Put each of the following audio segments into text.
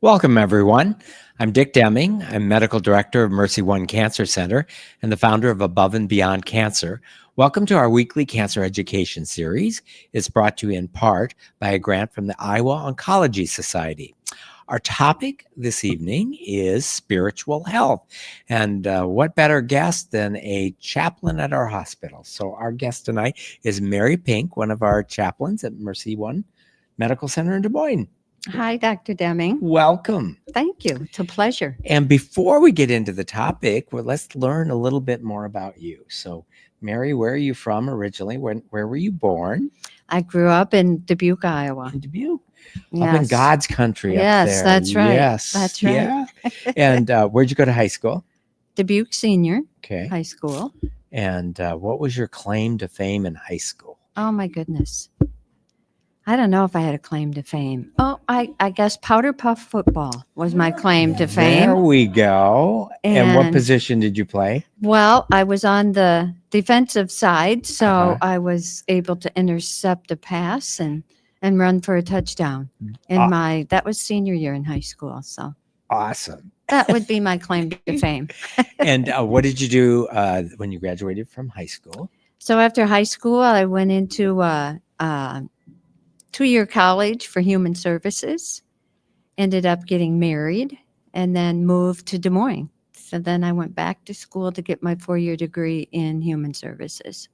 Welcome, everyone. I'm Dick Deming. I'm Medical Director of Mercy One Cancer Center and the founder of Above and Beyond Cancer. Welcome to our weekly cancer education series. It's brought to you in part by a grant from the Iowa Oncology Society. Our topic this evening is spiritual health. And what better guest than a chaplain at our hospital? So our guest tonight is Mary Pink, one of our chaplains at Mercy One Medical Center in Des Moines. Hi, Dr. Deming. Welcome. Thank you. It's a pleasure. And before we get into the topic, well, let's learn a little bit more about you. So, Mary, where are you from originally? Where were you born? I grew up in Dubuque, Iowa. In Dubuque. Yes. Up in God's country up Yes, there. that's right. Yes. That's right. Yeah. And where'd you go to high school? Dubuque Senior Okay. High School. And what was your claim to fame in high school? Oh, my goodness. I don't know if I had a claim to fame. Oh, I guess powder puff football was my claim to fame. There we go. And what And- position did you play? Well, I was on the defensive side, so Uh-huh. I was able to intercept a pass and run for a touchdown. That was senior year in high school. So Awesome. that would be my claim to fame. And what did you do when you graduated from high school? So after high school, I went into a 2-year college for human services, ended up getting married, and then moved to Des Moines. So then I went back to school to get my 4-year degree in human services.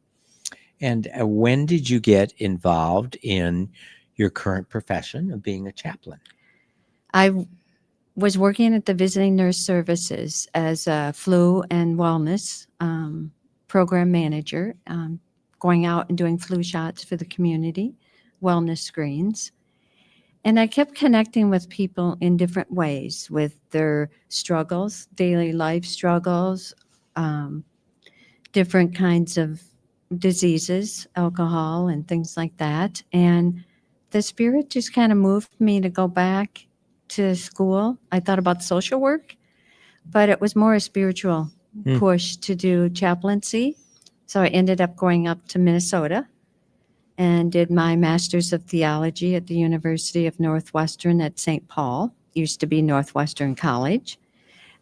And when did you get involved in your current profession of being a chaplain? I was working at the Visiting Nurse Services as a flu and wellness program manager, going out and doing flu shots for the community, wellness screens. And I kept connecting with people in different ways with their struggles, daily life struggles, different kinds of diseases, alcohol and things like that. And the Spirit just kind of moved me to go back to school. I thought about social work, but it was more a spiritual push to do chaplaincy. So I ended up going up to Minnesota and did my Master's of Theology at the University of Northwestern at St. Paul, used to be Northwestern College.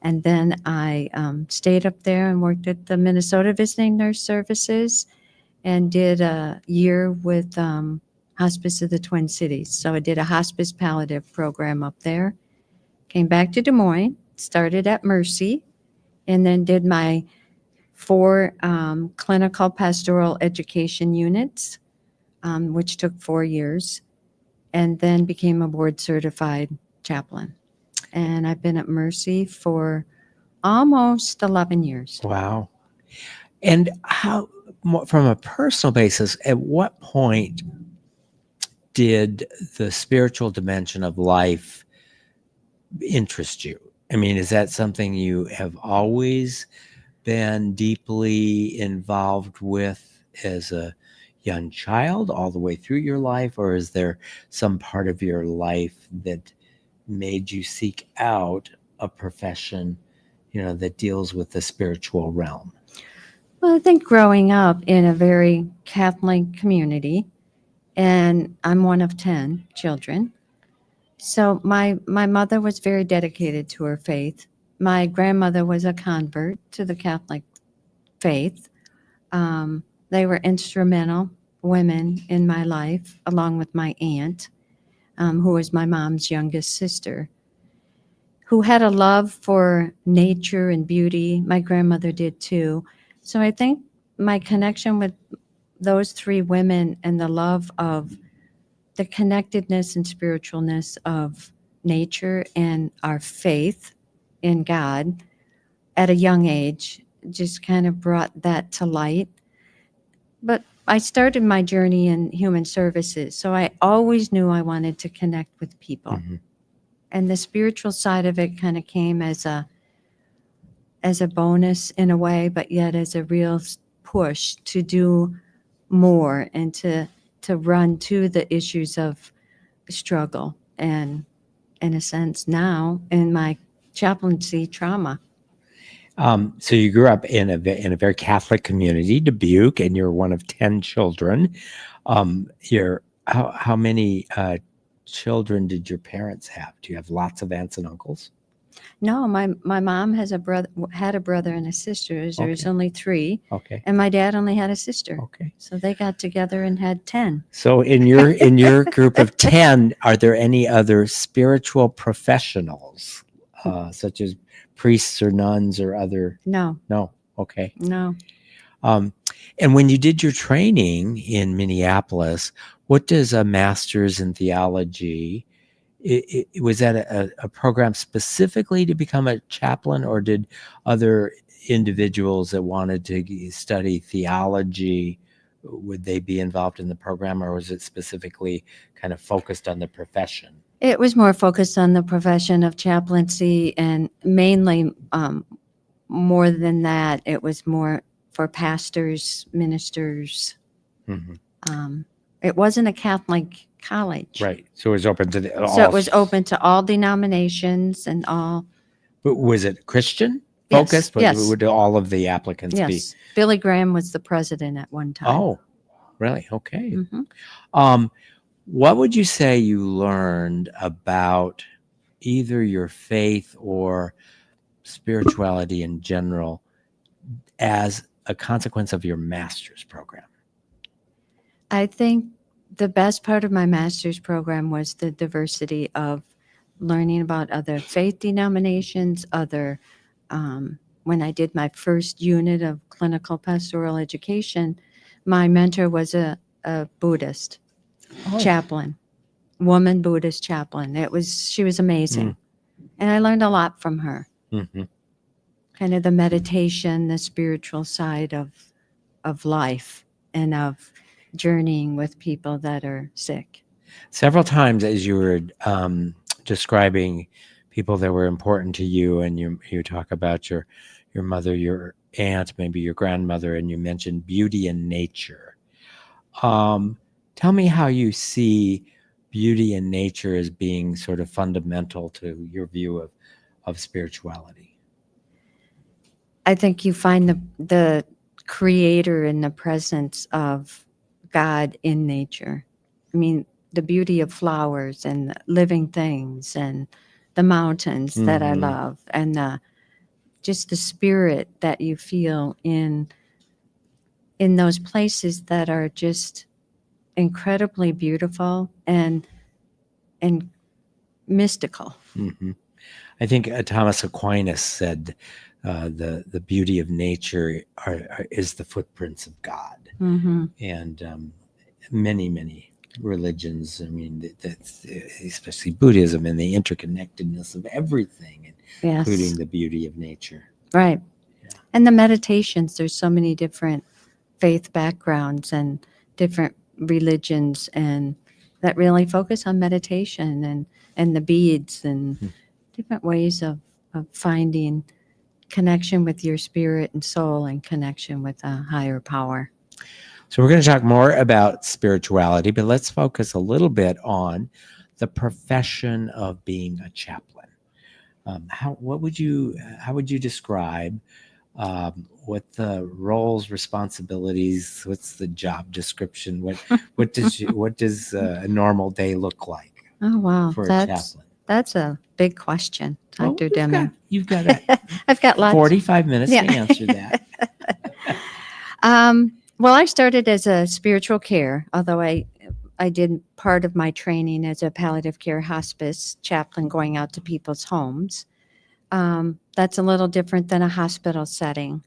And then I stayed up there and worked at the Minnesota Visiting Nurse Services and did a year with Hospice of the Twin Cities. So I did a hospice palliative program up there, came back to Des Moines, started at Mercy, and then did my 4 clinical pastoral education units, which took 4 years, and then became a board certified chaplain. And I've been at Mercy for almost 11 years. Wow. And how, from a personal basis, at what point did the spiritual dimension of life interest you? I mean, is that something you have always been deeply involved with as a young child all the way through your life, or is there some part of your life that made you seek out a profession, that deals with the spiritual realm? Well, I think growing up in a very Catholic community, and I'm one of 10 children, so my mother was very dedicated to her faith. My grandmother was a convert to the Catholic faith. They were instrumental women in my life, along with my aunt, who was my mom's youngest sister, who had a love for nature and beauty. My grandmother did too. So I think my connection with those 3 women and the love of the connectedness and spiritualness of nature and our faith in God at a young age just kind of brought that to light. But I started my journey in human services, so I always knew I wanted to connect with people. Mhm. And the spiritual side of it kind of came as a bonus in a way, but yet as a real push to do more and to run to the issues of struggle and, in a sense, now in my chaplaincy trauma. So you grew up in a very Catholic community, Dubuque, and you're one of 10 children. How many children did your parents have? Do you have lots of aunts and uncles? No, my mom has had a brother and a sister. There's Okay. only 3, Okay. and my dad only had a sister. Okay. So they got together and had 10. So in your group of 10, are there any other spiritual professionals, such as priests or nuns or other? No, No. Okay. no. And when you did your training in Minneapolis, what does a master's in theology, was that a program specifically to become a chaplain, or did other individuals that wanted to study theology, would they be involved in the program, or was it specifically kind of focused on the profession? It was more focused on the profession of chaplaincy, and mainly, more than that, it was more for pastors, ministers. Mhm. It wasn't a Catholic college. Right. So it was open to So it was open to all denominations and all. But was it Christian Yes, focused? yes. Would all of the applicants be? Yes. Billy Graham was the president at one time. Oh, really? Okay. Mhm. What would you say you learned about either your faith or spirituality in general as a consequence of your master's program? I think the best part of my master's program was the diversity of learning about other faith denominations, when I did my first unit of clinical pastoral education, my mentor was a Buddhist chaplain, woman Buddhist chaplain. She was amazing. And I learned a lot from her. Mhm. Kind of the meditation, the spiritual side of life and of journeying with people that are sick. Several times as you were describing people that were important to you, and you talk about your mother, your aunt, maybe your grandmother, and you mentioned beauty in nature. Tell me how you see beauty in nature as being sort of fundamental to your view of spirituality. I think you find the creator in the presence of God in nature. I mean, the beauty of flowers and living things and the mountains that I Mhm. love, and just the spirit that you feel in those places that are just incredibly beautiful and mystical. Mhm. I think Thomas Aquinas said the beauty of nature is the footprints of God. Mm-hmm. And many religions, I mean, that's especially Buddhism, and the interconnectedness of everything, Yes. including the beauty of nature. Right. Yeah. And the meditations, there's so many different faith backgrounds and different religions, and that really focus on meditation and the beads and different ways of finding connection with your spirit and soul and connection with a higher power. So we're going to talk more about spirituality, but let's focus a little bit on the profession of being a chaplain. How would you describe what the roles, responsibilities, what's the job description? What does a normal day look like Oh, wow. for a chaplain? That's a big question, Well, Dr. Deming. You've got I've got lots. 45 minutes Yeah. to answer that. Well, I started as a spiritual care, although I did part of my training as a palliative care hospice chaplain going out to people's homes. That's a little different than a hospital setting.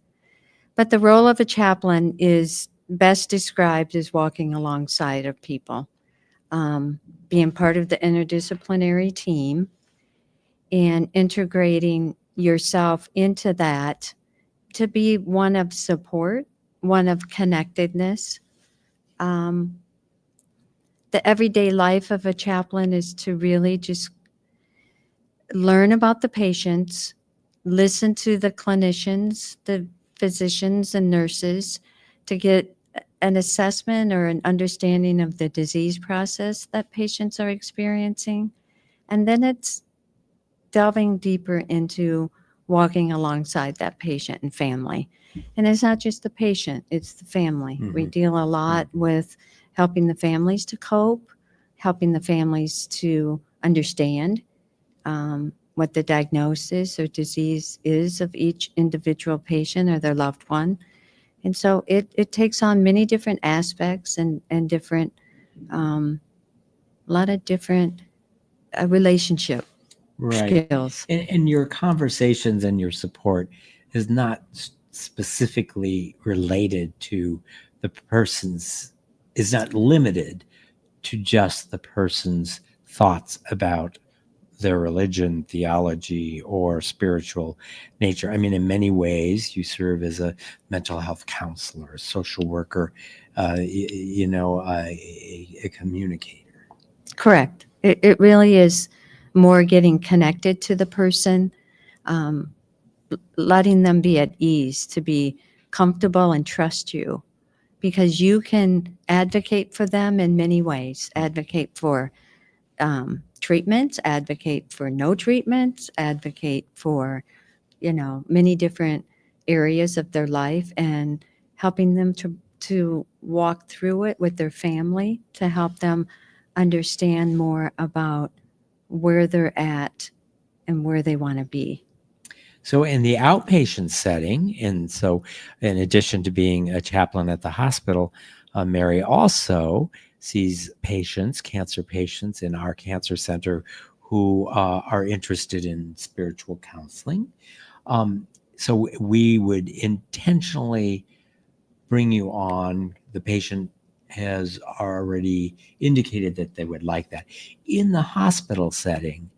But the role of a chaplain is best described as walking alongside of people, being part of the interdisciplinary team and integrating yourself into that to be one of support, one of connectedness. The everyday life of a chaplain is to really just learn about the patients, listen to the clinicians, the physicians and nurses, to get an assessment or an understanding of the disease process that patients are experiencing. And then it's delving deeper into walking alongside that patient and family. And it's not just the patient, it's the family. We Mhm. deal a lot with helping the families to cope, helping the families to understand what the diagnosis or disease is of each individual patient or their loved one. And so it takes on many different aspects and different, a lot of different relationship Right. skills. And your conversations and your support is not specifically related to the person's, is not limited to just the person's thoughts about their religion, theology, or spiritual nature. I mean, in many ways, you serve as a mental health counselor, a social worker, a communicator. Correct. It really is more getting connected to the person, letting them be at ease, to be comfortable and trust you, because you can advocate for them in many ways. Advocate for treatments, advocate for no treatments, advocate for, many different areas of their life, and helping them to walk through it with their family, to help them understand more about where they're at and where they want to be. So, in the outpatient setting, and so in addition to being a chaplain at the hospital, Mary also sees patients, cancer patients in our cancer center who are interested in spiritual counseling. So, we would intentionally bring you on. The patient has already indicated that they would like that. In the hospital setting,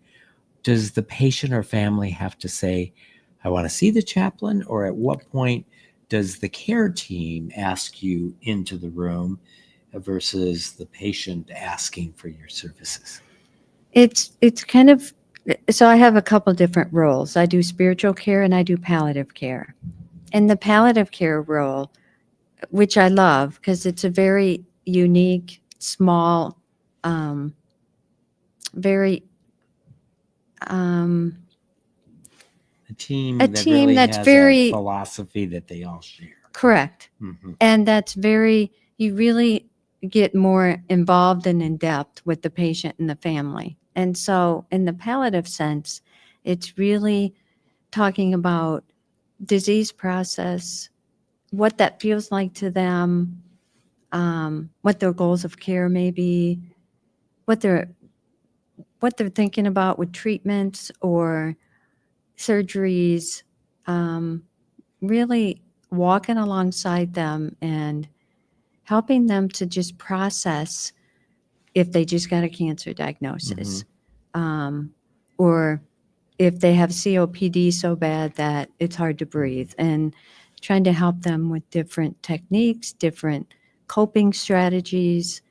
does the patient or family have to say, I want to see the chaplain? Or at what point does the care team ask you into the room versus the patient asking for your services? It's kind of, so I have a couple different roles. I do spiritual care and I do palliative care. And the palliative care role, which I love because it's a very unique, small, very A team a that team really that's has very a philosophy that they all share. correct. Mhm. And that's very, you really get more involved and in depth with the patient and the family. And so in the palliative sense, it's really talking about disease process, what that feels like to them, what their goals of care may be, what they're thinking about with treatments or surgeries, really walking alongside them and helping them to just process if they just got a cancer diagnosis, or if they have COPD so bad that it's hard to breathe, and trying to help them with different techniques, different coping strategies.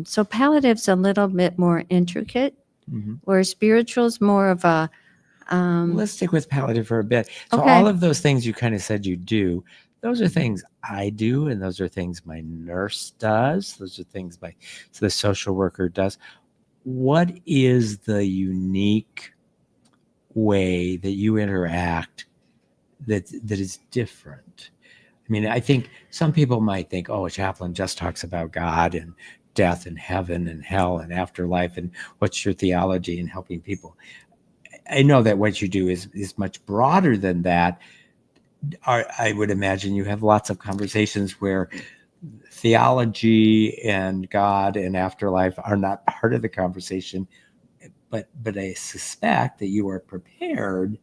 So palliative's a little bit more intricate, Mhm. where spiritual's more of a Let's stick with palliative for a bit. So okay. all of those things you kind of said you do, those are things I do, and those are things my nurse does. Those are things the social worker does. What is the unique way that you interact that is different? I mean, I think some people might think, oh, a chaplain just talks about God and death and heaven and hell and afterlife and what's your theology and helping people. I know that what you do is much broader than that. I would imagine you have lots of conversations where theology and God and afterlife are not part of the conversation, but I suspect that you are prepared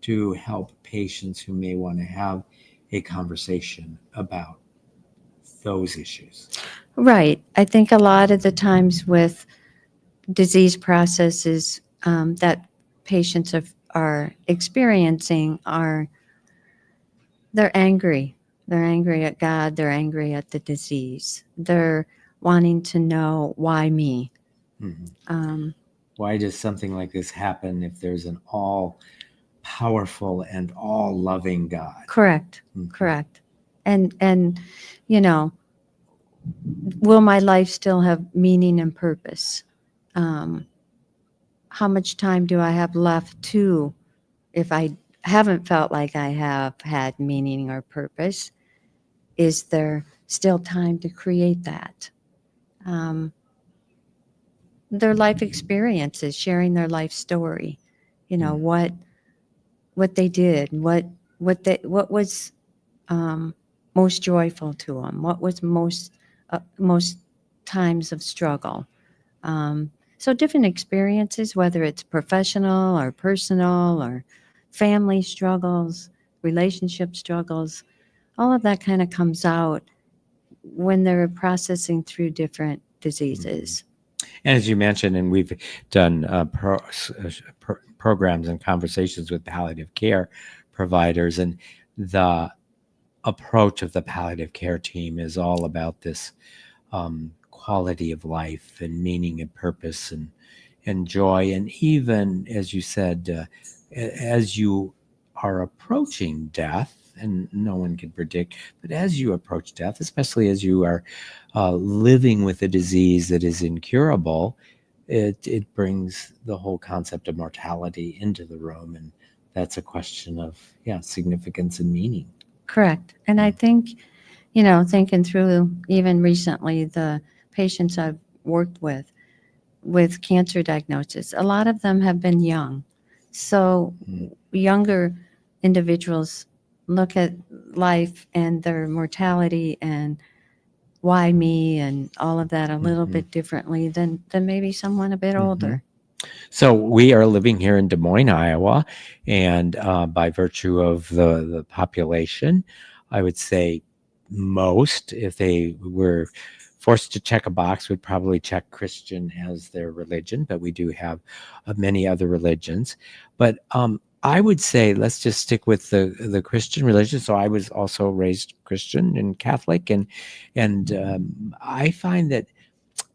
to help patients who may want to have a conversation about those issues. Right. I think a lot of the times with disease processes that patients are experiencing they're angry. They're angry at God. They're angry at the disease. They're wanting to know, why me? Mhm. Why does something like this happen if there's an all powerful and all loving God? Correct. Mhm. Correct. And will my life still have meaning and purpose? How much time do I have left to, if I haven't felt like I have had meaning or purpose, is there still time to create that? their life experiences, sharing their life story. You know, what they did, what was most joyful to them, what was most times of struggle. So different experiences, whether it's professional or personal or family struggles, relationship struggles, all of that kind of comes out when they're processing through different diseases. And as you mentioned, and we've done programs and conversations with palliative care providers, and the approach of the palliative care team is all about this quality of life and meaning and purpose and joy. And even, as you said, as you are approaching death, and no one can predict, but as you approach death, especially as you are living with a disease that is incurable, it brings the whole concept of mortality into the room. And that's a question of, significance and meaning. Correct. And I think, thinking through even recently the patients I've worked with cancer diagnosis, a lot of them have been young. So younger individuals look at life and their mortality and why me and all of that a little bit differently than maybe someone a bit older. So we are living here in Des Moines, Iowa, and by virtue of the population, I would say most, if they were forced to check a box, would probably check Christian as their religion, but we do have many other religions. But I would say let's just stick with the Christian religion. So I was also raised Christian and Catholic, and I find that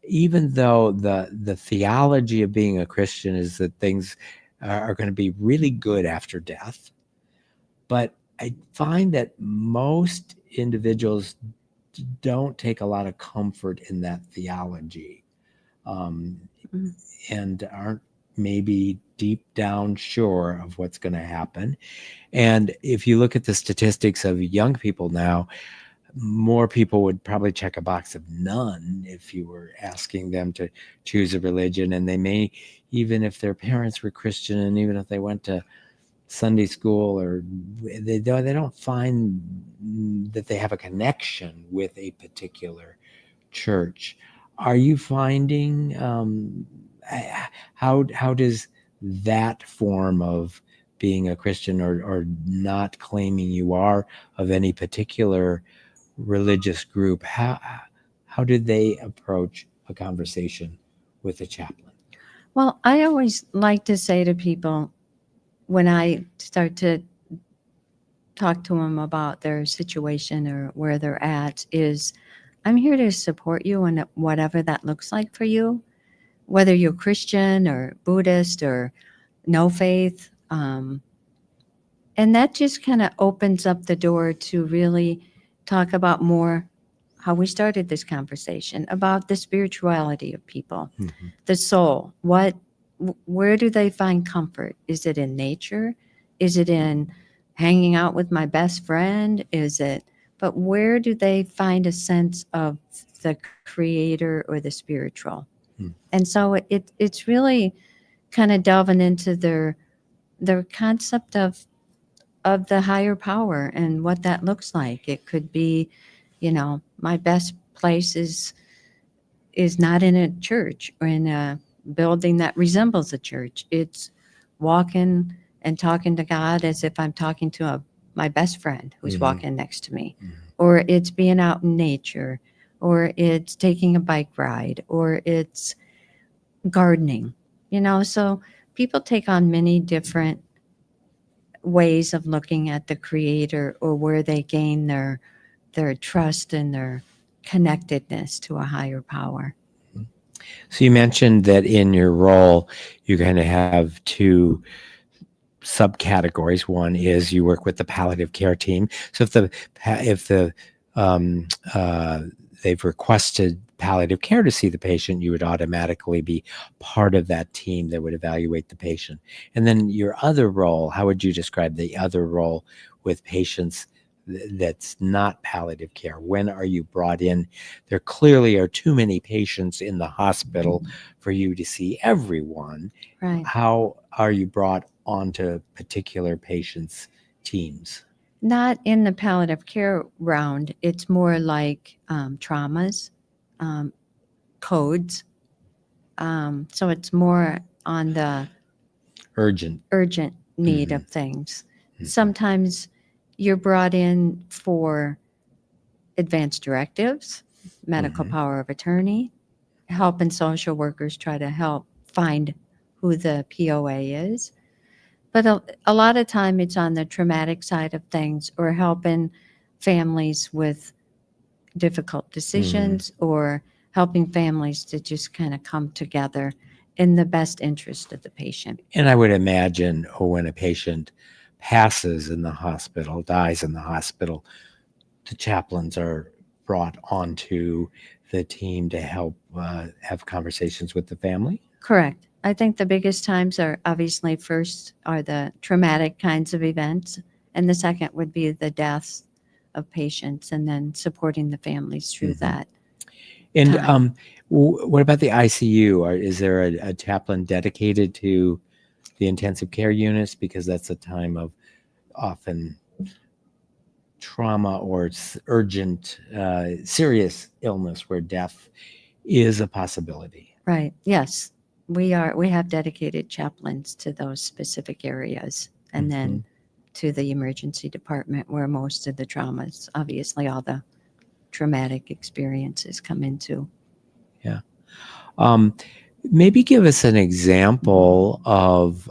even though the theology of being a Christian is that things are going to be really good after death, but I find that most individuals don't take a lot of comfort in that theology, and aren't maybe deep down sure of what's going to happen. And if you look at the statistics of young people now, more people would probably check a box of none if you were asking them to choose a religion. And they may, even if their parents were Christian, and even if they went to Sunday school, or they don't find that they have a connection with a particular church. Are you finding how does that form of being a Christian, or not claiming you are of any particular religious group, how did they approach a conversation with a chaplain? Well, I always like to say to people when I start to talk to them about their situation or where they're at is, I'm here to support you in whatever that looks like for you, whether you're Christian or Buddhist or no faith. And that just kind of opens up the door to really talk about more how we started this conversation about the spirituality of people, the soul. Where do they find comfort? Is it in nature? Is it in hanging out with my best friend? But where do they find a sense of the creator or the spiritual? And so it's really kind of delving into their concept of the higher power and what that looks like. It could be, my best place is not in a church or in a building that resembles a church. It's walking and talking to God as if I'm talking to my best friend who's walking next to me, or it's being out in nature, or it's taking a bike ride, or it's gardening, so people take on many different ways of looking at the creator, or where they gain their trust and their connectedness to a higher power. So you mentioned that in your role, you kind of have two subcategories. One is you work with the palliative care team. So if they've requested palliative care to see the patient, you would automatically be part of that team that would evaluate the patient. And then your other role, how would you describe the other role with patients that's not palliative care? When are you brought in? There clearly are too many patients in the hospital for you to see everyone. Right. How are you brought onto particular patients' teams? Not in the palliative care round. It's more like traumas, um, codes. So it's more on the Urgent. urgent need Mhm. of things. Mhm. Sometimes you're brought in for advanced directives, medical Mhm. power of attorney, helping social workers try to help find who the POA is. But a lot of time it's on the traumatic side of things or helping families with difficult decisions or helping families to just kind of come together in the best interest of the patient. And I would imagine when a patient passes in the hospital, dies in the hospital, the chaplains are brought onto the team to help have conversations with the family. Correct. I think the biggest times are obviously first are the traumatic kinds of events, and the second would be the deaths of patients and then supporting the families through Mhm. that. And Time. what about the ICU? Is there a chaplain dedicated to the intensive care units? Because that's a time of often trauma or urgent, serious illness where death is a possibility. Right. Yes. We have dedicated chaplains to those specific areas and then to the emergency department where most of the traumas, obviously all the traumatic experiences come into. Um, Maybe give us an example of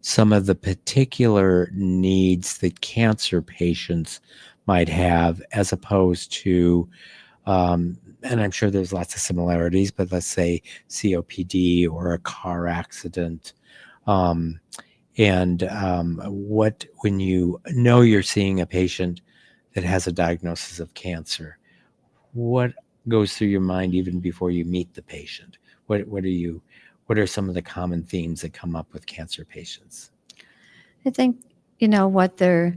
some of the particular needs that cancer patients might have, as opposed to, and I'm sure there's lots of similarities, but let's say COPD or a car accident. What, when you know you're seeing a patient that has a diagnosis of cancer, what goes through your mind even before you meet the patient? What are some of the common themes that come up with cancer patients? I think, what they're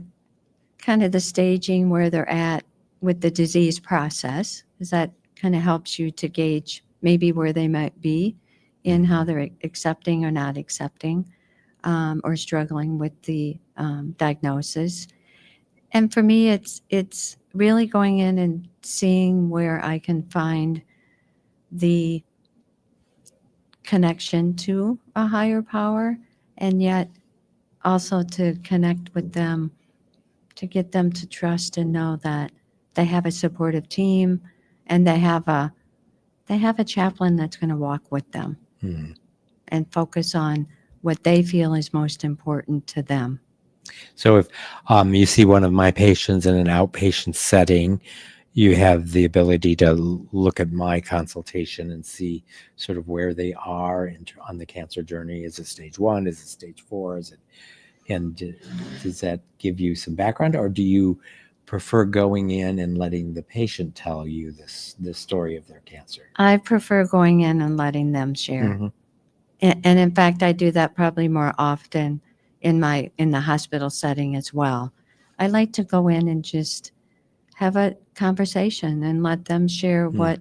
kind of the staging where they're at with the disease process, is that kind of helps you to gauge maybe where they might be in how they're accepting or not accepting or struggling with the diagnosis. And for me, it's really going in and seeing where I can find the connection to a higher power, and yet also to connect with them to get them to trust and know that they have a supportive team and they have a chaplain that's going to walk with them Hmm. and focus on what they feel is most important to them. So if you see one of my patients in an outpatient setting, you have the ability to look at my consultation and see sort of where they are on the cancer journey. Is it stage 1? Is it stage 4? Does that give you some background, or do you prefer going in and letting the patient tell you the story of their cancer? I prefer going in and letting them share. Mhm. And in fact, I do that probably more often in the hospital setting as well. I like to go in and just have a conversation and let them share what,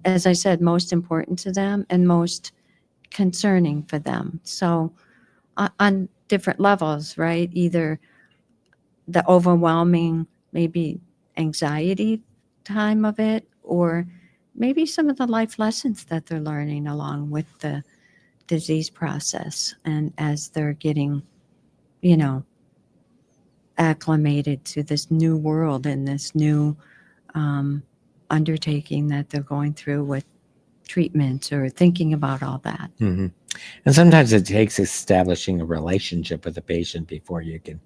as I said, most important to them and most concerning for them. So on different levels, right? Either the overwhelming, maybe anxiety time of it, or maybe some of the life lessons that they're learning along with the disease process and as they're getting, you know, acclimated to this new world and this new undertaking that they're going through with treatments or thinking about all that. Mhm. And sometimes it takes establishing a relationship with the patient before you can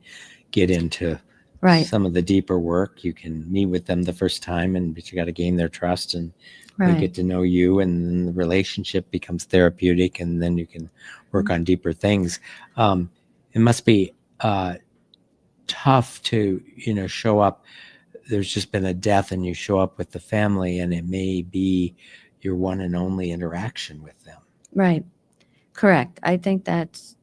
get into Right, some of the deeper work. You can meet with them the first time, but you got to gain their trust, and they right. get to know you, and then the relationship becomes therapeutic, and then you can work on deeper things. It must be tough to show up. There's just been a death, and you show up with the family, and it may be your one and only interaction with them. Right. Correct. I think that's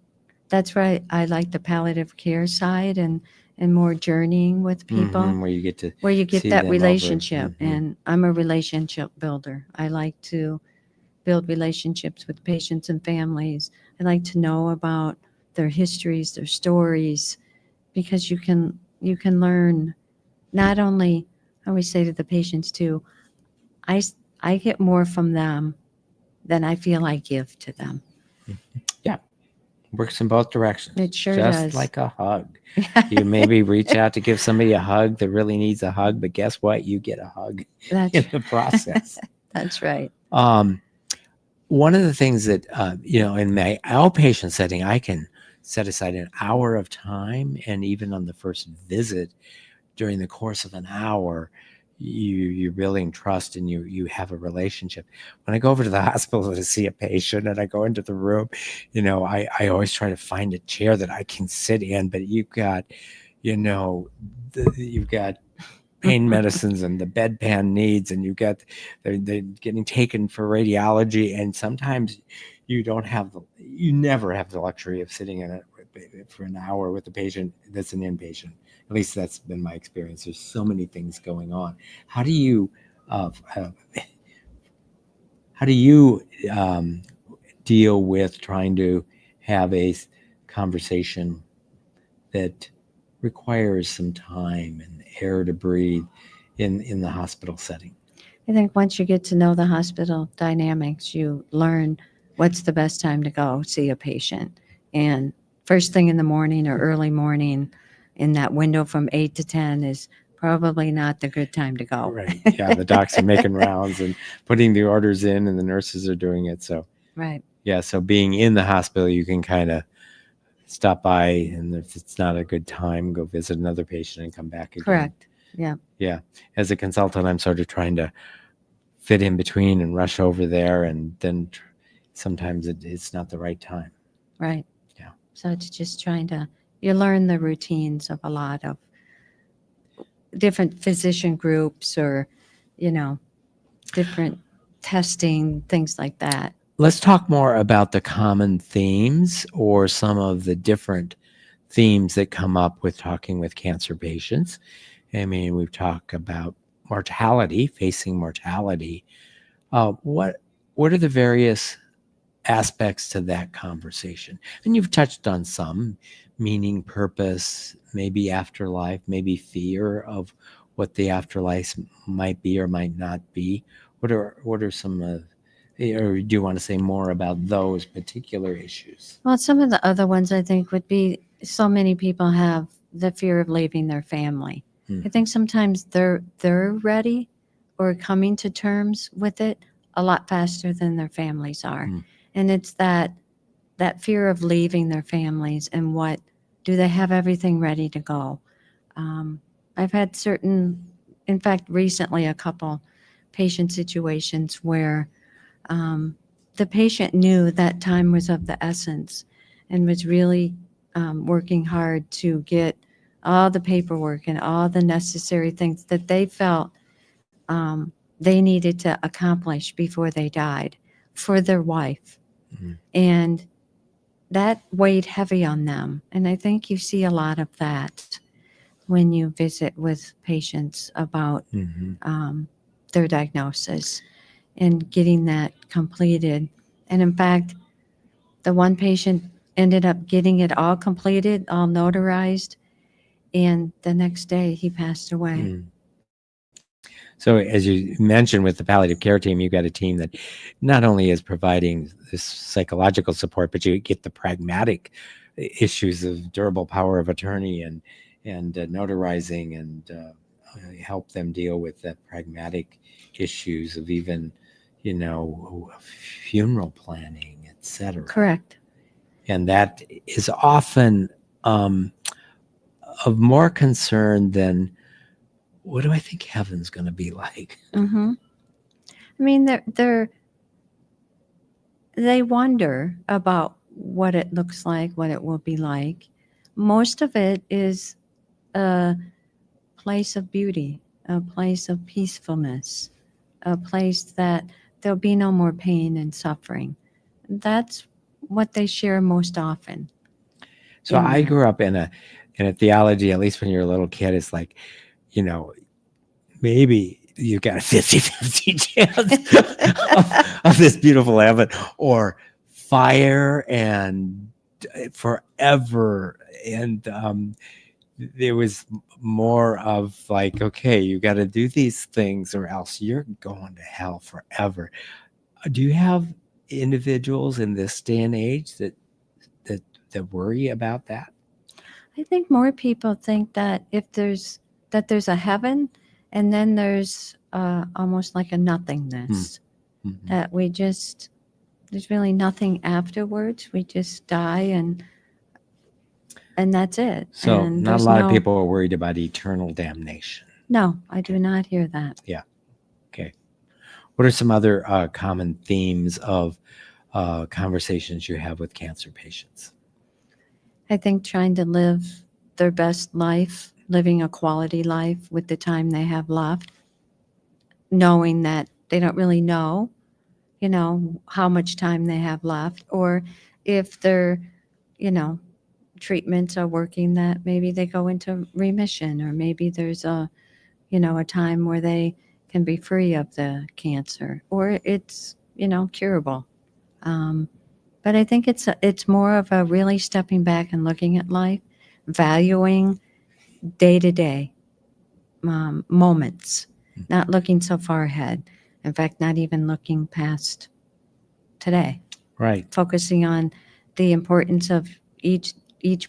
right. I like the palliative care side, and and more journeying with people, Where you get to where you get see that them over. relationship. Mhm. And I'm a relationship builder. I like to build relationships with patients and families. I like to know about their histories, their stories, because you can learn. Not only, I always say to the patients too, I I get more from them than I feel I give to them. Works in both directions. It sure Just does. like a hug. You maybe reach out to give somebody a hug that really needs a hug, but guess what? You get a hug That's in the process. that's right. One of the things that, in my outpatient setting, I can set aside an hour of time, and even on the first visit, during the course of an hour, you're building trust and you have a relationship. When I go over to the hospital to see a patient and I go into the room, I always try to find a chair that I can sit in, but you've got pain medicines and the bedpan needs, and they're getting taken for radiology, and sometimes you never have the luxury of sitting in it for an hour with a patient that's an inpatient. At least that's been my experience. There's so many things going on. How do you uh, uh, deal with trying to have a conversation that requires some time and air to breathe in the hospital setting? I think once you get to know the hospital dynamics, you learn what's the best time to go see a patient. And first thing in the morning or early morning in that window from 8 to 10 is probably not the good time to go. Right. Yeah, the docs are making rounds and putting the orders in, and the nurses are doing it. So, Right. yeah, so being in the hospital, you can kind of stop by, and if it's not a good time, go visit another patient and come back again. Correct. Yeah. Yeah. As a consultant, I'm sort of trying to fit in between and rush over there, and then sometimes it's not the right time. Right. Yeah. So it's just you learn the routines of a lot of different physician groups or, different testing, things like that. Let's talk more about the common themes or some of the different themes that come up with talking with cancer patients. I mean, we've talked about mortality, facing mortality. What are the various aspects to that conversation? And you've touched on some: meaning, purpose, maybe afterlife, maybe fear of what the afterlife might be or might not be. What are some of, or do you want to say more about those particular issues? Well, some of the other ones I think would be so many people have the fear of leaving their family. Hmm. I think sometimes they're ready or coming to terms with it a lot faster than their families are. Hmm. And it's that fear of leaving their families and what do they have everything ready to go. I've had in fact, recently a couple patient situations where the patient knew that time was of the essence and was really working hard to get all the paperwork and all the necessary things that they felt they needed to accomplish before they died for their wife. Mhm. And that weighed heavy on them. And I think you see a lot of that when you visit with patients about their diagnosis and getting that completed. And in fact, the one patient ended up getting it all completed, all notarized, and the next day he passed away. Mm. So, as you mentioned, with the palliative care team, you've got a team that not only is providing this psychological support, but you get the pragmatic issues of durable power of attorney and notarizing, and help them deal with the pragmatic issues of even, funeral planning, etc. Correct. And that is often of more concern than, what do I think heaven's going to be like? Mm-hmm. I mean, they wonder about what it looks like, what it will be like. Most of it is a place of beauty, a place of peacefulness, a place that there'll be no more pain and suffering. That's what they share most often. So I grew up in in a theology, at least when you're a little kid, it's like, you know, maybe you got a 50-50 chance of this beautiful heaven, or fire and forever. And there was more of like, okay, you got to do these things or else you're going to hell forever. Do you have individuals in this day and age that worry about that? I think more people think that if there's a heaven, and then there's almost like a nothingness, Mhm. that there's really nothing afterwards. We just die, and that's it. So And not a there's lot of people are worried about eternal damnation. No, I do not hear that. Okay. What are some other common themes of conversations you have with cancer patients? I think trying to live their best life, living a quality life with the time they have left, knowing that they don't really know, how much time they have left, or if their, treatments are working, that maybe they go into remission, or maybe there's a time where they can be free of the cancer, or it's, curable. But I think it's more of a really stepping back and looking at life, valuing day to day moments, not looking so far ahead. In fact, not even looking past today. Right. Focusing on the importance of each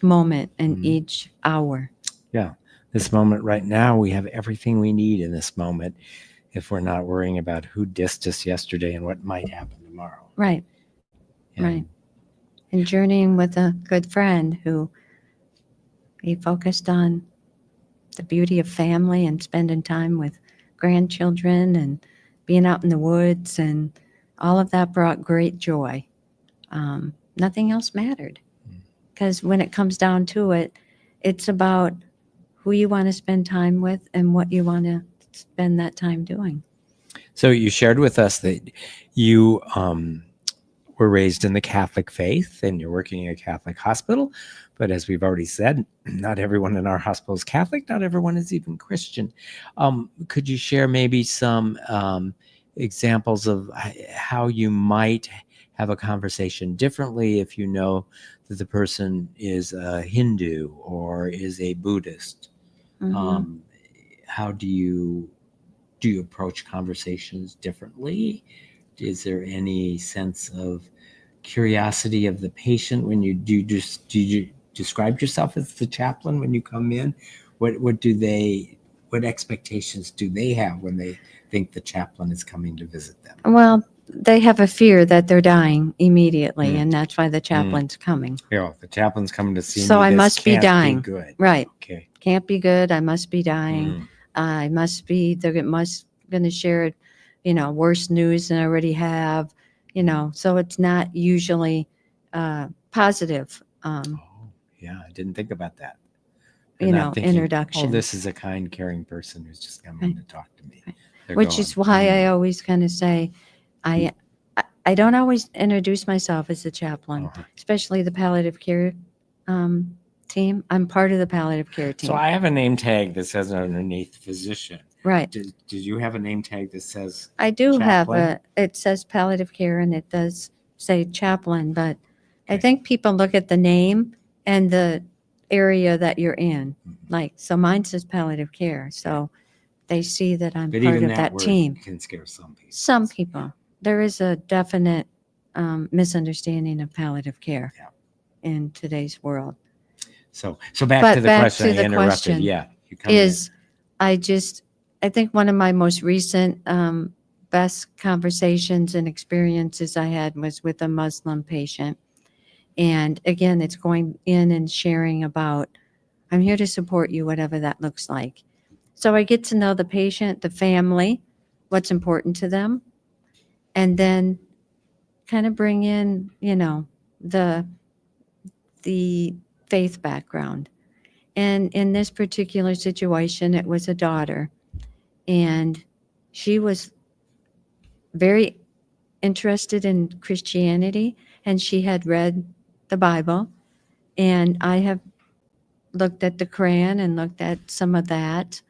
moment and Mhm. each hour. Yeah. This moment right now, we have everything we need in this moment if we're not worrying about who dissed us yesterday and what might happen tomorrow. Right. And Right. And journeying with a good friend who he focused on the beauty of family and spending time with grandchildren and being out in the woods, and all of that brought great joy. Nothing else mattered, because when it comes down to it, it's about who you want to spend time with and what you want to spend that time doing. So you shared with us that you were raised in the Catholic faith and you're working in a Catholic hospital. But as we've already said, not everyone in our hospital is Catholic. Not everyone is even Christian. Could you share maybe some examples of how you might have a conversation differently if you know that the person is a Hindu or is a Buddhist? Mhm. How do you approach conversations differently? Is there any sense of curiosity of the patient when you do you describe yourself as the chaplain when you come in? What expectations do they have when they think the chaplain is coming to visit them? Well, they have a fear that they're dying immediately, Mm. and that's why the chaplain's coming. Yeah, the chaplain's coming to see So me. I This must be can't dying. good. Right. Okay. Can't be good. I must be dying. Mm. I must be, they're must going to share, worse news than I already have, so it's not usually positive, Oh, yeah, I didn't think about that. They're not thinking, introduction. oh, this is a kind, caring person who's just coming to talk to me. Right. They're Which going, is why I "Hmm, always kind of say, I don't always introduce myself as a chaplain, uh-huh." especially the palliative care team. I'm part of the palliative care team. So I have a name tag that says underneath physician. Right. Did you have a name tag that says I do have chaplain? it says palliative care and it does say chaplain, but I Okay. think people look at the name and the area that you're in. Mhm. Like, so mine says palliative care. So they see that I'm But part even of that that word team. can scare some people. Some people. There is a definite misunderstanding of palliative care Yeah. in today's world. So back But to the back question to I the interrupted. question Yeah, you come in. is I think one of my most recent best conversations and experiences I had was with a Muslim patient. And again, it's going in and sharing about, I'm here to support you, whatever that looks like. So I get to know the patient, the family, what's important to them, and then kind of bring in, the faith background. And in this particular situation, it was a daughter, and she was very interested in Christianity, and she had read the Bible. And I have looked at the Quran and looked at some of that.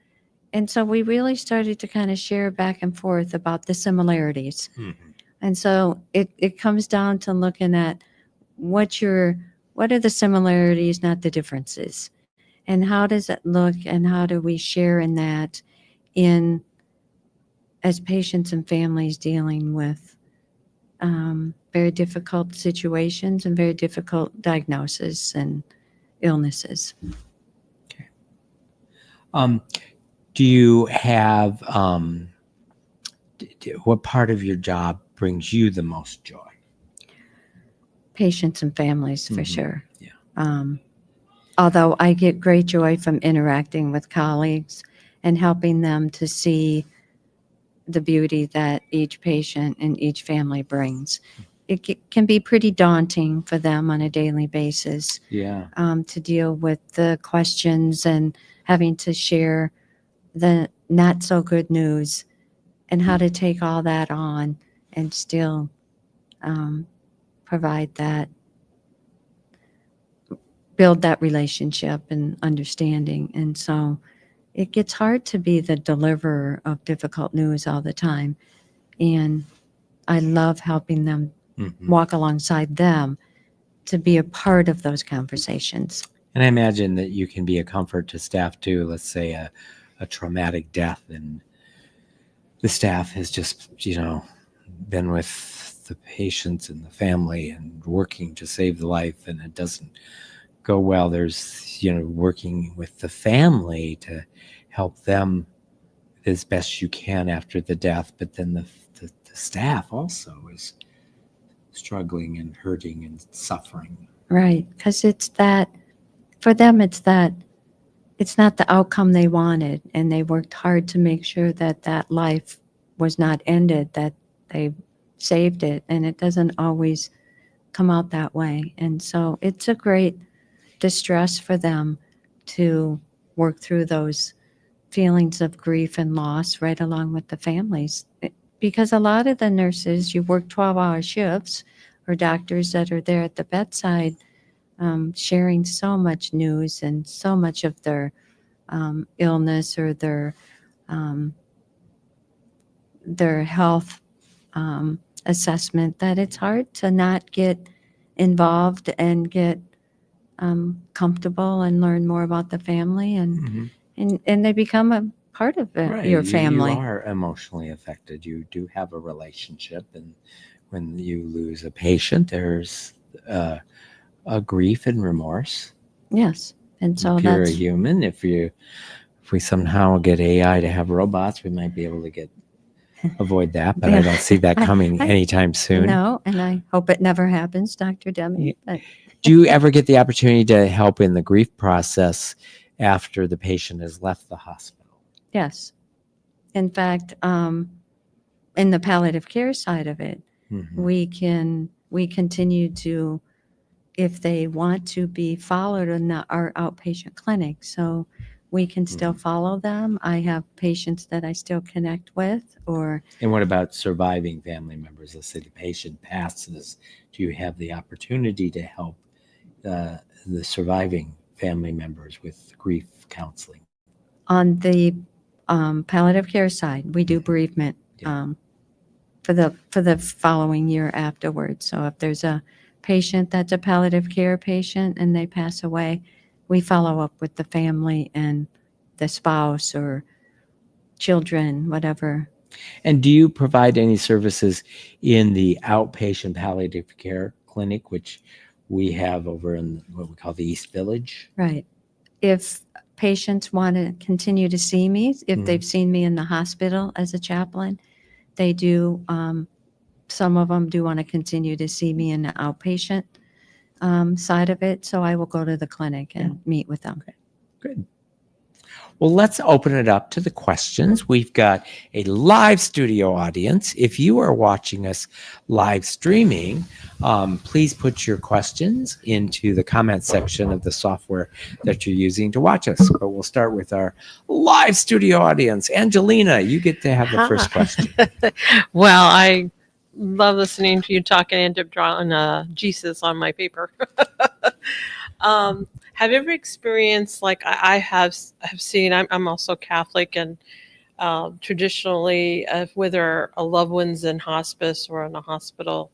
And so we really started to kind of share back and forth about the similarities. Mhm. And so it comes down to looking at what are the similarities, not the differences. And how does it look and how do we share in that in as patients and families dealing with very difficult situations and very difficult diagnoses and illnesses. Do you have what part of your job brings you the most joy? Patients and families, for Mhm. sure. Yeah. Although I get great joy from interacting with colleagues and helping them to see the beauty that each patient and each family brings. It can be pretty daunting for them on a daily basis Yeah. to deal with the questions and having to share the not so good news and how to take all that on and still provide that, build that relationship and understanding. And so it gets hard to be the deliverer of difficult news all the time. And I love helping them Mhm. walk alongside them to be a part of those conversations. And I imagine that you can be a comfort to staff too. Let's say a traumatic death, and the staff has just, been with the patients and the family and working to save the life, and it doesn't go well. There's, working with the family to help them as best you can after the death, but then the staff also is struggling and hurting and suffering. Right. Because it's that, for them, it's not the outcome they wanted. And they worked hard to make sure that that life was not ended, that they saved it. And it doesn't always come out that way. And so it's a great distress for them to work through those feelings of grief and loss right along with the families. Because a lot of the nurses, you work 12-hour shifts, or doctors that are there at the bedside, sharing so much news and so much of their illness or their health assessment, that it's hard to not get involved and get comfortable and learn more about the family, and they become a part of Right. your You family. are emotionally affected. You do have a relationship, and when you lose a patient, there's a grief and remorse. Yes. And so If you're a that's human, if we somehow get AI to have robots, we might be able to avoid that, but I Yeah. don't see that coming I anytime soon. no, and I hope it never happens, Dr. Demi. But Do you ever get the opportunity to help in the grief process after the patient has left the hospital? yes, in fact, in the palliative care side of it, Mhm. we continue to, if they want to be followed in our outpatient clinic, so we can still follow them. I have patients that I still connect with, or And what about surviving family members? Let's say the patient passes. Do you have the opportunity to help the surviving family members with grief counseling? on the palliative care side, we do bereavement Yeah. for the following year afterwards. So if there's a patient that's a palliative care patient and they pass away, we follow up with the family and the spouse or children, whatever. And do you provide any services in the outpatient palliative care clinic, which we have over in what we call the East Village? Right. If patients want to continue to see me, if they've seen me in the hospital as a chaplain, they do. Some of them do want to continue to see me in the outpatient side of it. So I will go to the clinic and meet with them. Good. Well, let's open it up to the questions. We've got a live studio audience. If you are watching us live streaming, please put your questions into the comment section of the software that you're using to watch us. But we'll start with our live studio audience. Angelina, you get to have the first question. Well, I love listening to you talk and end up drawing Jesus on my paper. Have you ever experienced, like I have seen, I'm also Catholic, and traditionally, whether a loved one's in hospice or in a hospital,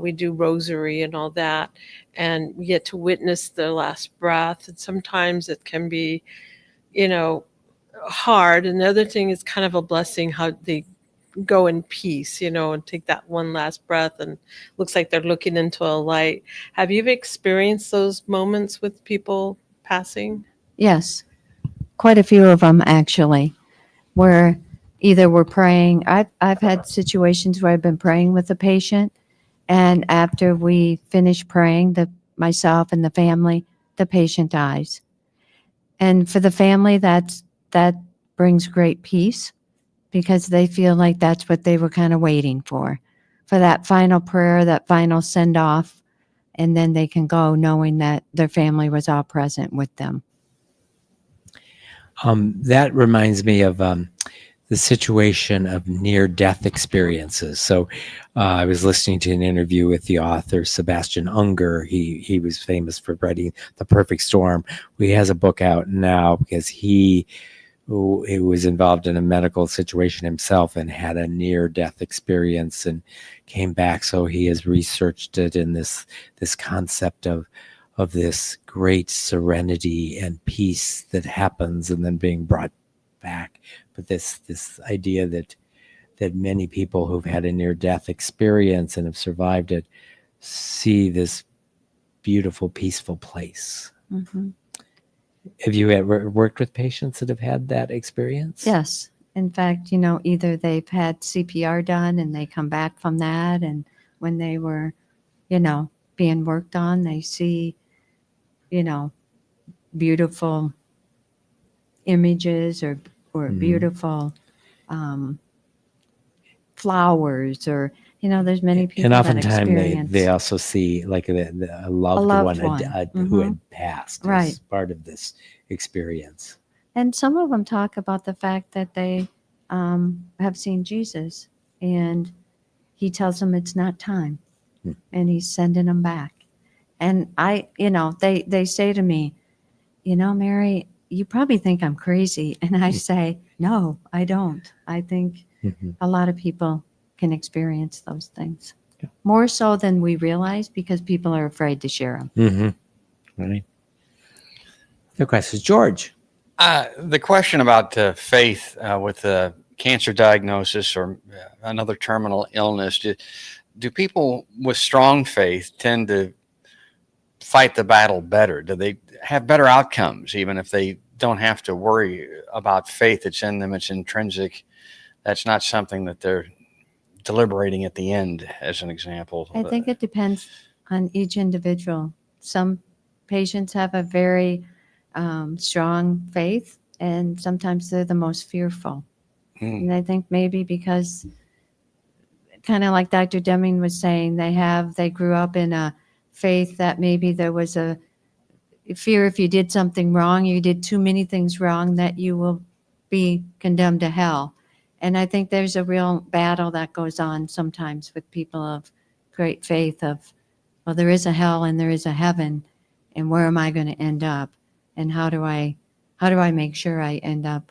we do rosary and all that, and we get to witness their last breath. And sometimes it can be, you know, hard. And the other thing is kind of a blessing how they go in peace, and take that one last breath, and looks like they're looking into a light. Have you ever experienced those moments with people passing? Yes, quite a few of them actually, where either we're praying. I've had situations where I've been praying with a patient, and after we finish praying, myself and the family, the patient dies. And for the family, that brings great peace because they feel like that's what they were kind of waiting for that final prayer, that final send off, and then they can go knowing that their family was all present with them. That reminds me of the situation of near-death experiences. So I was listening to an interview with the author Sebastian Unger. He was famous for writing The Perfect Storm. He has a book out now because he was involved in a medical situation himself and had a near-death experience and came back. So he has researched it in this concept of this great serenity and peace that happens and then being brought back. But this idea that many people who've had a near-death experience and have survived it see this beautiful, peaceful place. Mm-hmm. Have you ever worked with patients that have had that experience? Yes. In fact, either they've had CPR done and they come back from that, and when they were, being worked on, they see, beautiful images or Mhm. beautiful flowers, or there's many people And that oftentimes experience they also see like a loved, loved one, one. who had passed as Right. part of this experience. And some of them talk about the fact that they have seen Jesus, and he tells them it's not time, and he's sending them back. And they say to me, Mary, you probably think I'm crazy. And I say, no, I don't. I think Mhm. a lot of people can experience those things. Yeah. More so than we realize because people are afraid to share them. Mm-hmm. Right. The question is George. The question about faith with a cancer diagnosis or another terminal illness, do people with strong faith tend to fight the battle better? Do they have better outcomes even if they don't have to worry about faith? It's in them, it's intrinsic. That's not something that they're deliberating at the end, as an example. I think it depends on each individual. Some patients have a very strong faith, and sometimes they're the most fearful. And I think maybe because, kind of like Dr. Deming was saying, they grew up in a faith that maybe there was a fear if you did something wrong, you did too many things wrong, that you will be condemned to hell. And I think there's a real battle that goes on sometimes with people of great faith of, well, there is a hell and there is a heaven, and where am I going to end up? And how do I make sure I end up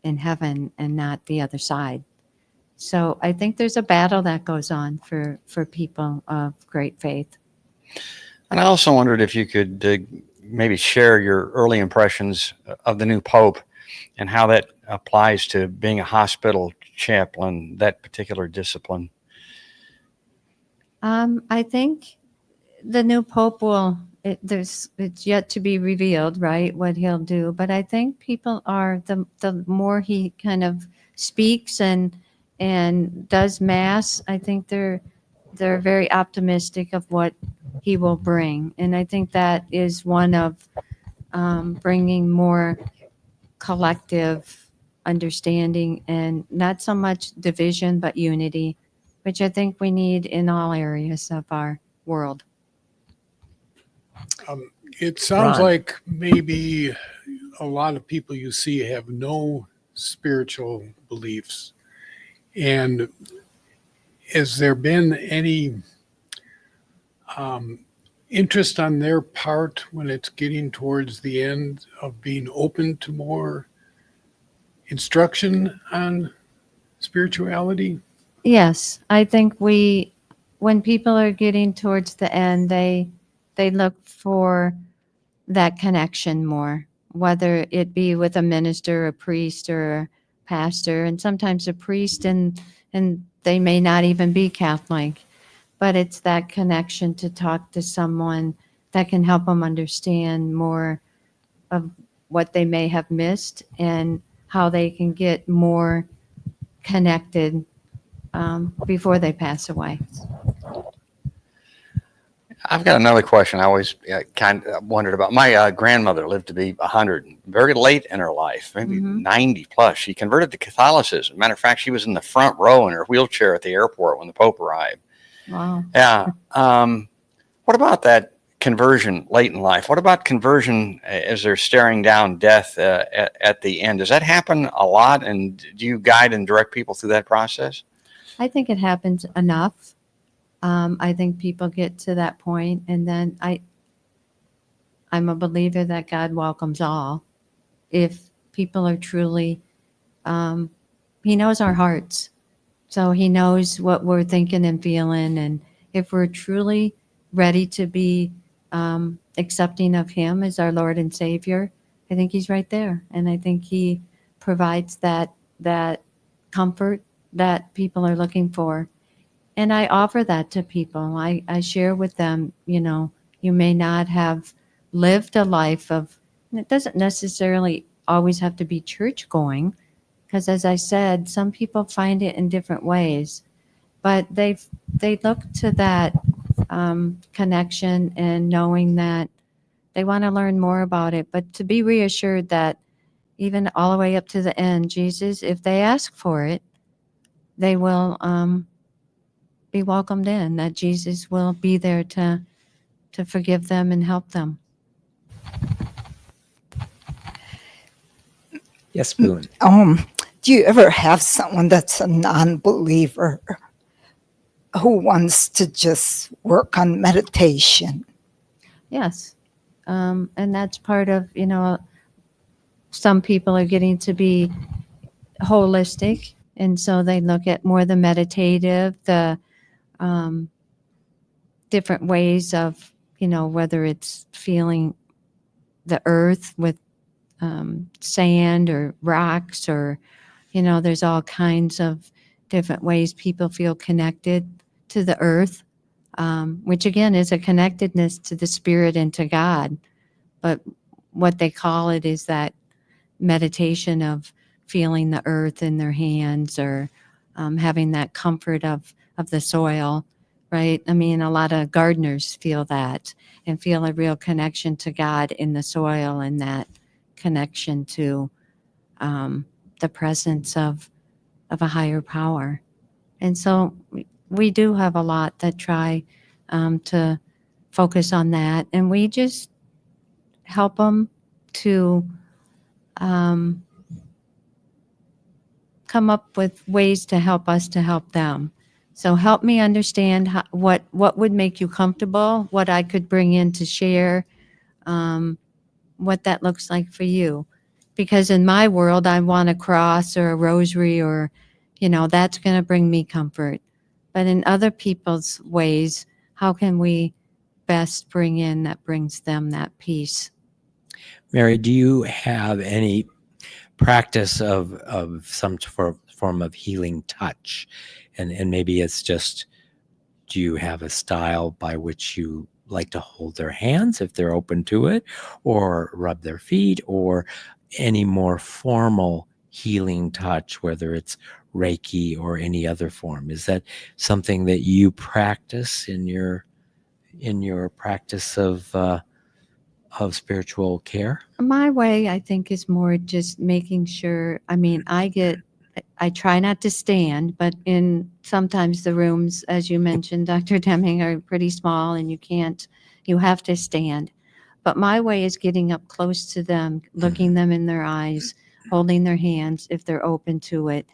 in heaven and not the other side? So I think there's a battle that goes on for people of great faith. And I also wondered if you could maybe share your early impressions of the new Pope and how that applies to being a hospital chaplain, that particular discipline. I think the new Pope it's yet to be revealed, right, what he'll do. But I think people are, the more he kind of speaks and does mass, I think they're very optimistic of what he will bring. And I think that is one of bringing more collective understanding and not so much division, but unity, which I think we need in all areas of our world. It sounds Ron. like maybe a lot of people you see have no spiritual beliefs. And has there been any interest on their part when it's getting towards the end of being open to more instruction on spirituality? Yes, I think when people are getting towards the end, they look for that connection more, whether it be with a minister, a priest, or a pastor, and sometimes a priest, and they may not even be Catholic, but it's that connection to talk to someone that can help them understand more of what they may have missed and how they can get more connected before they pass away. I've got another question I always kind of wondered about. My grandmother lived to be 100, very late in her life, maybe Mhm. 90 plus. She converted to Catholicism. Matter of fact, she was in the front row in her wheelchair at the airport when the Pope arrived. Wow. Yeah. What about that conversion late in life? What about conversion as they're staring down death at the end? Does that happen a lot? And do you guide and direct people through that process? I think it happens enough. I think people get to that point, and then I'm a believer that God welcomes all. If people are truly, He knows our hearts, so He knows what we're thinking and feeling, and if we're truly ready to be accepting of Him as our Lord and Savior, I think He's right there, and I think He provides that comfort that people are looking for. And I offer that to people. I share with them, you may not have lived a life of, and it doesn't necessarily always have to be church going, because as I said, some people find it in different ways, but they look to that connection and knowing that they want to learn more about it, but to be reassured that even all the way up to the end, Jesus, if they ask for it, they will be welcomed in, that Jesus will be there to forgive them and help them. Yes, Boone. Do you ever have someone that's a non-believer who wants to just work on meditation? Yes. And that's part of, some people are getting to be holistic. And so they look at more the meditative, the different ways of, whether it's feeling the earth with sand or rocks, or, there's all kinds of different ways people feel connected to the earth, which again is a connectedness to the spirit and to God. But what they call it is that meditation of feeling the earth in their hands, or having that comfort of the soil, right? I mean, a lot of gardeners feel that and feel a real connection to God in the soil, and that connection to the presence of a higher power. And so we do have a lot that try to focus on that, and we just help them to come up with ways to help us to help them. So help me understand what would make you comfortable, what I could bring in to share, what that looks like for you. Because in my world, I want a cross or a rosary, or, that's going to bring me comfort. But in other people's ways, how can we best bring in that brings them that peace? Mary, do you have any practice of some form of healing touch? And maybe it's just, do you have a style by which you like to hold their hands if they're open to it, or rub their feet, or any more formal healing touch, whether it's Reiki or any other form? Is that something that you practice in your practice of spiritual care? My way, I think, is more just making sure. I mean, I try not to stand, but sometimes the rooms, as you mentioned, Dr. Deming, are pretty small, and you have to stand. But my way is getting up close to them, looking them in their eyes, holding their hands if they're open to it,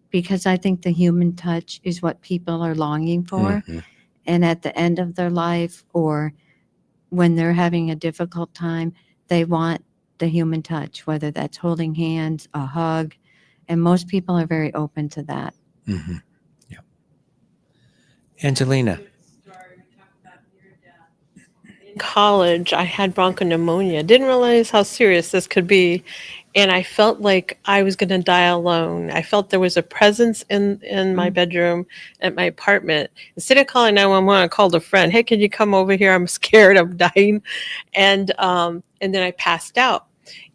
because I think the human touch is what people are longing for. Mhm. And at the end of their life, or when they're having a difficult time, they want the human touch, whether that's holding hands, a hug. And most people are very open to that. Mm-hmm. Yeah. Angelina. In college, I had bronchopneumonia. Didn't realize how serious this could be. And I felt like I was going to die alone. I felt there was a presence in my bedroom at my apartment. Instead of calling 911, I called a friend. Hey, can you come over here? I'm scared. I'm dying. And then I passed out.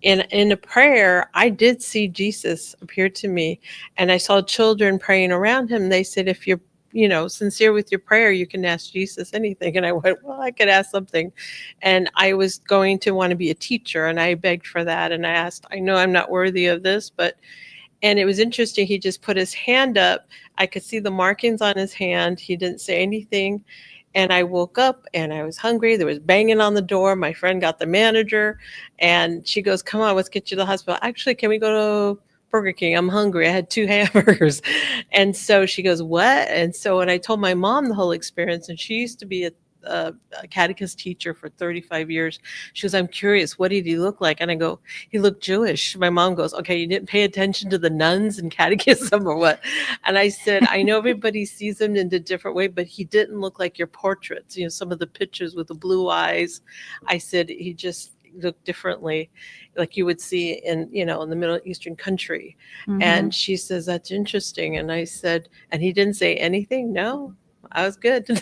And in a prayer, I did see Jesus appear to me. And I saw children praying around him. They said, if you're sincere with your prayer, you can ask Jesus anything. And I went, well, I could ask something. And I was going to want to be a teacher, and I begged for that. And I asked, I know I'm not worthy of this, and it was interesting. He just put his hand up. I could see the markings on his hand. He didn't say anything. And I woke up and I was hungry. There was banging on the door. My friend got the manager, and she goes, come on, let's get you to the hospital. Actually, can we go to Burger King? I'm hungry. I had 2 hamburgers. And so she goes, what? And so when I told my mom the whole experience, and she used to be a catechist teacher for 35 years, she goes, I'm curious, what did he look like? And I go, he looked Jewish. My mom goes, okay, you didn't pay attention to the nuns and catechism or what? And I said, I know everybody sees him in a different way, but he didn't look like your portraits. Some of the pictures with the blue eyes. I said, he just looked differently, like you would see in the Middle Eastern country. Mhm. And she says, that's interesting. And I said, and he didn't say anything? No, I was good.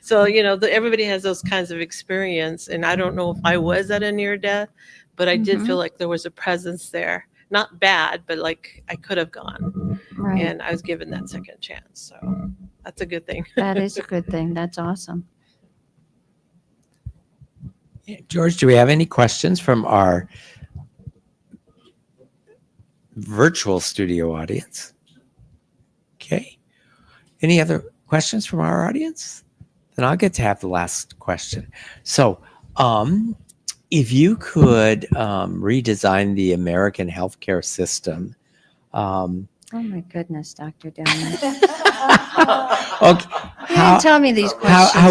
So, everybody has those kinds of experience. And I don't know if I was at a near death, but I did Mhm. feel like there was a presence there. Not bad, but like I could have gone. Right. And I was given that second chance. So that's a good thing. That is a good thing. That's awesome. George, do we have any questions from our virtual studio audience? Okay. Any other questions from our audience? Then I'll get to have the last question. So, if you could redesign the American healthcare system, Oh my goodness, Dr. Dillon. okay, You didn't tell me these questions how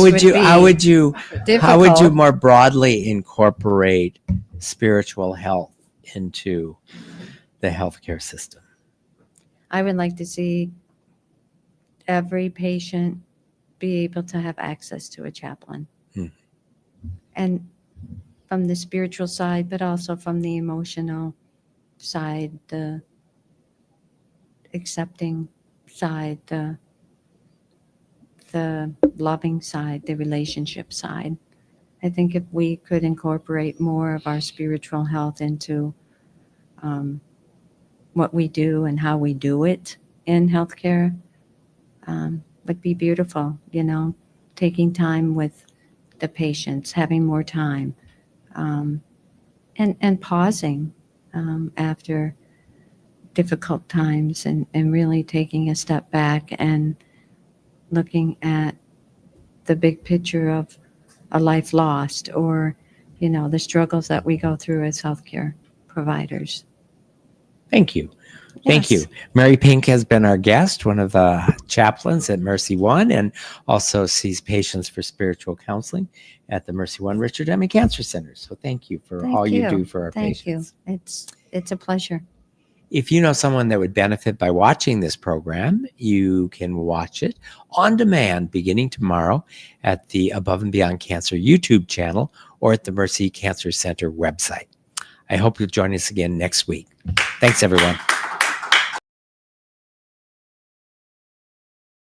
would you difficult. more broadly incorporate spiritual health into the healthcare system? I would like to see every patient be able to have access to a chaplain. And from the spiritual side, but also from the emotional side, the accepting side, the loving side, the relationship side. I think if we could incorporate more of our spiritual health into what we do and how we do it in healthcare, would be beautiful, taking time with the patients, having more time, and pausing after difficult times and really taking a step back and looking at the big picture of a life lost or, the struggles that we go through as healthcare providers. Thank you. Thank Yes. you. Mary Pink has been our guest, one of the chaplains at Mercy One, and also sees patients for spiritual counseling at the Mercy One Richard Deming Cancer Center. So thank you for Thank all you you. do for our Thank patients. you. It's a pleasure. If you know someone that would benefit by watching this program, you can watch it on demand beginning tomorrow at the Above and Beyond Cancer YouTube channel or at the Mercy Cancer Center website. I hope you'll join us again next week. Thanks, everyone.